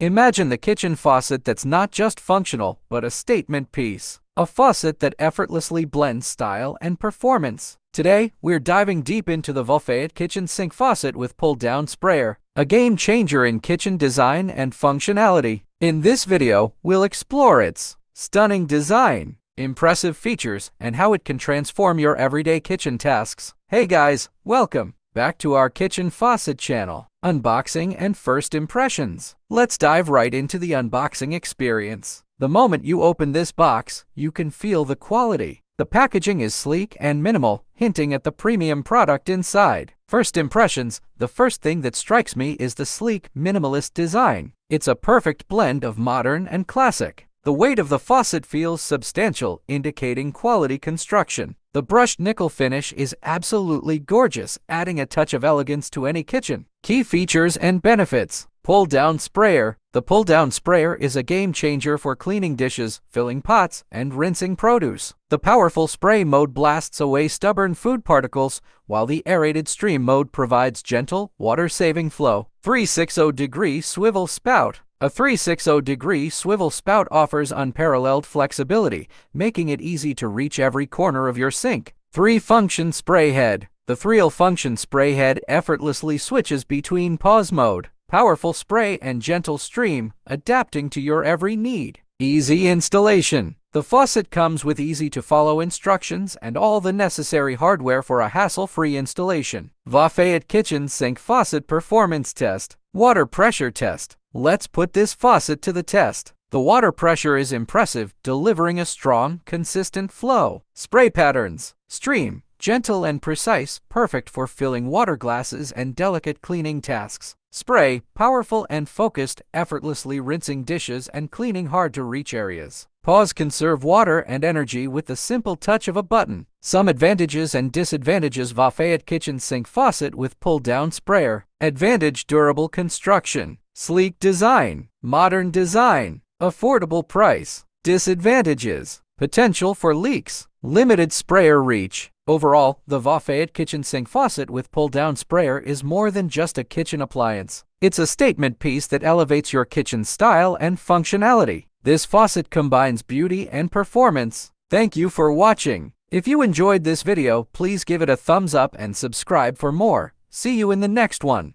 Imagine the kitchen faucet that's not just functional, but a statement piece. A faucet that effortlessly blends style and performance. Today, we're diving deep into the VFAUOSIT Kitchen Sink Faucet with pull-down sprayer, a game changer in kitchen design and functionality. In this video, we'll explore its stunning design, impressive features, and how it can transform your everyday kitchen tasks. Hey guys, welcome back to our kitchen faucet channel. Unboxing and first impressions. Let's dive right into the unboxing experience. The moment you open this box, you can feel the quality. The packaging is sleek and minimal, hinting at the premium product inside. First impressions, the first thing that strikes me is the sleek, minimalist design. It's a perfect blend of modern and classic. The weight of the faucet feels substantial, indicating quality construction. The brushed nickel finish is absolutely gorgeous, adding a touch of elegance to any kitchen. Key features and benefits. Pull-down sprayer. The pull-down sprayer is a game changer for cleaning dishes, filling pots, and rinsing produce. The powerful spray mode blasts away stubborn food particles, while the aerated stream mode provides gentle, water-saving flow. 360-degree swivel spout. A 360-degree swivel spout offers unparalleled flexibility, making it easy to reach every corner of your sink. 3-function spray head. The 3-function spray head effortlessly switches between pause mode, powerful spray, and gentle stream, adapting to your every need. Easy installation. The faucet comes with easy-to-follow instructions and all the necessary hardware for a hassle-free installation. VFAUOSIT Kitchen Sink Faucet Performance Test. Water Pressure Test. Let's put this faucet to the test. The water pressure is impressive, delivering a strong, consistent flow. Spray patterns. Stream. Gentle and precise, perfect for filling water glasses and delicate cleaning tasks. Spray. Powerful and focused, effortlessly rinsing dishes and cleaning hard-to-reach areas. Pause. Conserve water and energy with the simple touch of a button. Some advantages and disadvantages. VFAUOSIT Kitchen Sink Faucet with pull-down sprayer. Advantage: durable construction. Sleek design. Modern design. Affordable price. Disadvantages: potential for leaks. Limited sprayer reach. Overall, the VFAUOSIT Kitchen Sink Faucet with pull-down sprayer is more than just a kitchen appliance. It's a statement piece that elevates your kitchen style and functionality. This faucet combines beauty and performance. Thank you for watching. If you enjoyed this video, please give it a thumbs up and subscribe for more. See you in the next one.